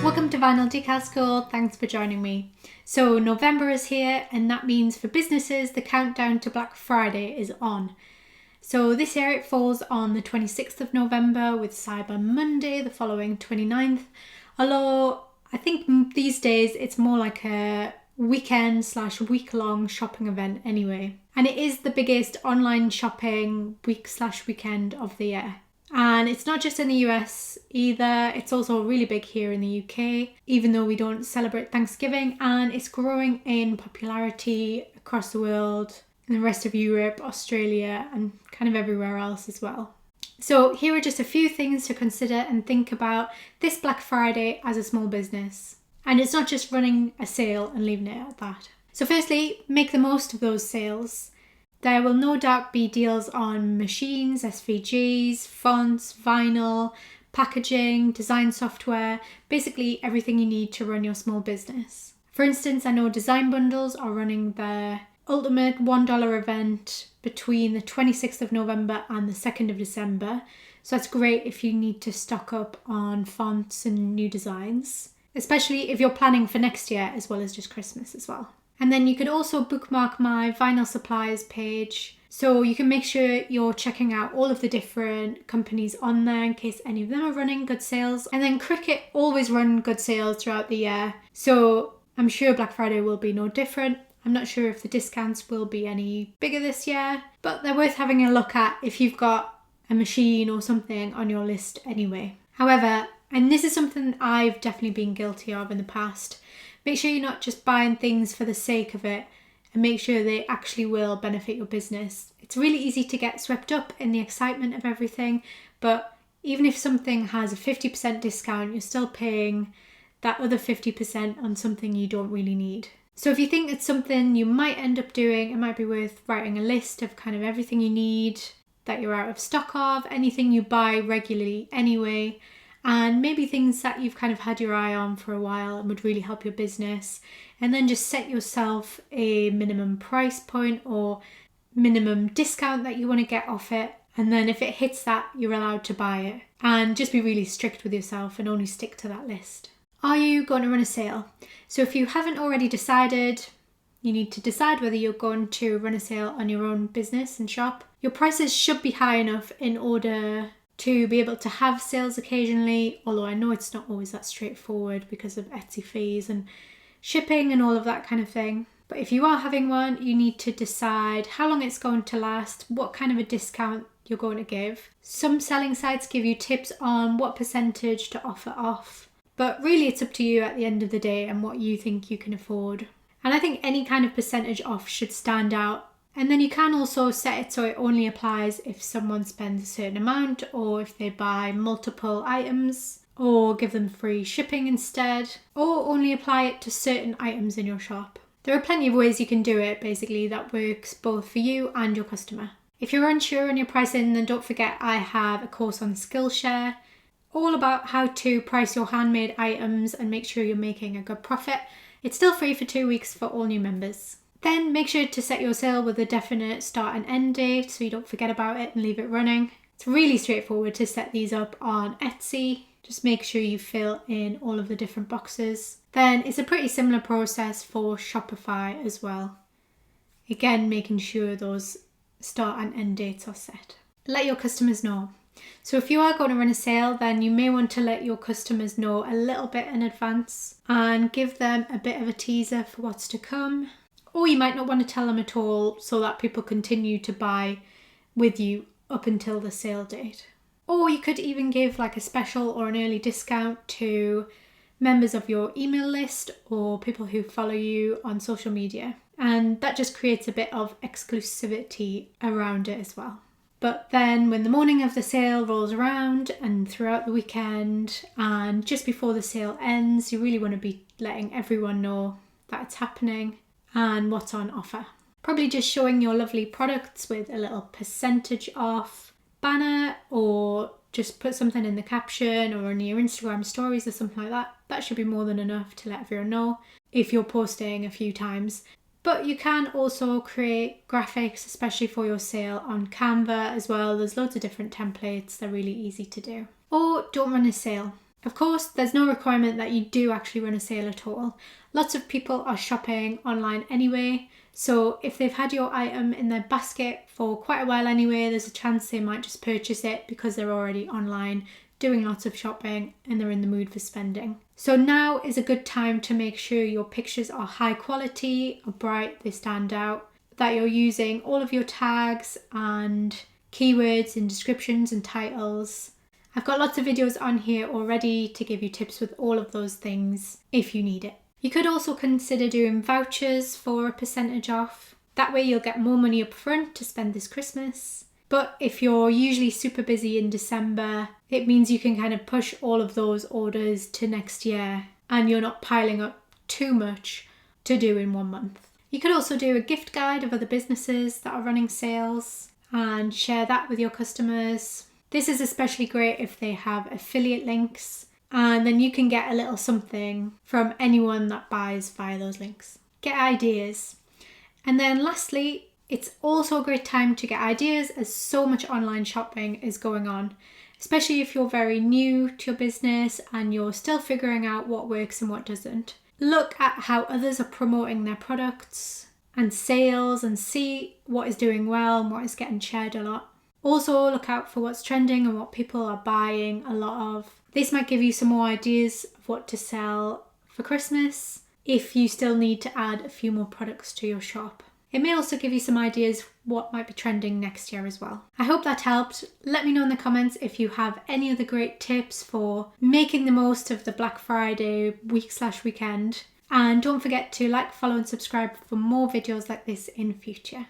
Welcome to Vinyl Decal School, thanks for joining me. So November is here and that means for businesses the countdown to Black Friday is on. So this year it falls on the 26th of November with Cyber Monday the following 29th. Although I think these days it's more like a weekend/week-long shopping event anyway. And it is the biggest online shopping week/weekend of the year. And it's not just in the US either, it's also really big here in the UK, even though we don't celebrate Thanksgiving, and it's growing in popularity across the world, in the rest of Europe, Australia, and kind of everywhere else as well. So here are just a few things to consider and think about this Black Friday as a small business. And it's not just running a sale and leaving it at that. So firstly, make the most of those sales. There will no doubt be deals on machines, SVGs, fonts, vinyl, packaging, design software, basically everything you need to run your small business. For instance, I know Design Bundles are running their ultimate $1 event between the 26th of November and the 2nd of December. So that's great if you need to stock up on fonts and new designs, especially if you're planning for next year as well as just Christmas as well. And then you can also bookmark my vinyl suppliers page, so you can make sure you're checking out all of the different companies on there in case any of them are running good sales. And then Cricut always run good sales throughout the year, so I'm sure Black Friday will be no different. I'm not sure if the discounts will be any bigger this year, but they're worth having a look at if you've got a machine or something on your list anyway. However, and this is something I've definitely been guilty of in the past, make sure you're not just buying things for the sake of it and make sure they actually will benefit your business. It's really easy to get swept up in the excitement of everything, but even if something has a 50% discount, you're still paying that other 50% on something you don't really need. So if you think it's something you might end up doing, it might be worth writing a list of kind of everything you need that you're out of stock of, anything you buy regularly anyway, and maybe things that you've kind of had your eye on for a while and would really help your business. And then just set yourself a minimum price point or minimum discount that you want to get off it. And then if it hits that, you're allowed to buy it. And just be really strict with yourself and only stick to that list. Are you going to run a sale? So if you haven't already decided, you need to decide whether you're going to run a sale on your own business and shop. Your prices should be high enough in order to be able to have sales occasionally, although I know it's not always that straightforward because of Etsy fees and shipping and all of that kind of thing. But if you are having one, you need to decide how long it's going to last, what kind of a discount you're going to give. Some selling sites give you tips on what percentage to offer off, but really it's up to you at the end of the day and what you think you can afford. And I think any kind of percentage off should stand out. And then you can also set it so it only applies if someone spends a certain amount or if they buy multiple items, or give them free shipping instead, or only apply it to certain items in your shop. There are plenty of ways you can do it basically that works both for you and your customer. If you're unsure on your pricing, then don't forget I have a course on Skillshare all about how to price your handmade items and make sure you're making a good profit. It's still free for 2 weeks for all new members. Then make sure to set your sale with a definite start and end date so you don't forget about it and leave it running. It's really straightforward to set these up on Etsy. Just make sure you fill in all of the different boxes. Then it's a pretty similar process for Shopify as well. Again, making sure those start and end dates are set. Let your customers know. So if you are going to run a sale, then you may want to let your customers know a little bit in advance and give them a bit of a teaser for what's to come. Or you might not want to tell them at all so that people continue to buy with you up until the sale date. Or you could even give like a special or an early discount to members of your email list or people who follow you on social media. And that just creates a bit of exclusivity around it as well. But then when the morning of the sale rolls around and throughout the weekend and just before the sale ends, you really want to be letting everyone know that it's happening and what's on offer. Probably just showing your lovely products with a little percentage off banner, or just put something in the caption or on your Instagram stories or something like that. That should be more than enough to let everyone know if you're posting a few times. But you can also create graphics, especially for your sale, on Canva as well. There's loads of different templates. They're really easy to do. Or don't run a sale. Of course, there's no requirement that you do actually run a sale at all. Lots of people are shopping online anyway, so if they've had your item in their basket for quite a while anyway, there's a chance they might just purchase it because they're already online doing lots of shopping and they're in the mood for spending. So now is a good time to make sure your pictures are high quality, are bright, they stand out, that you're using all of your tags and keywords and descriptions and titles. I've got lots of videos on here already to give you tips with all of those things if you need it. You could also consider doing vouchers for a percentage off. That way you'll get more money up front to spend this Christmas. But if you're usually super busy in December, it means you can kind of push all of those orders to next year and you're not piling up too much to do in 1 month. You could also do a gift guide of other businesses that are running sales and share that with your customers. This is especially great if they have affiliate links, and then you can get a little something from anyone that buys via those links. Get ideas. And then lastly, it's also a great time to get ideas as so much online shopping is going on, especially if you're very new to your business and you're still figuring out what works and what doesn't. Look at how others are promoting their products and sales and see what is doing well and what is getting shared a lot. Also look out for what's trending and what people are buying a lot of. This might give you some more ideas of what to sell for Christmas if you still need to add a few more products to your shop. It may also give you some ideas what might be trending next year as well. I hope that helped. Let me know in the comments if you have any other great tips for making the most of the Black Friday week/weekend. And don't forget to like, follow and subscribe for more videos like this in future.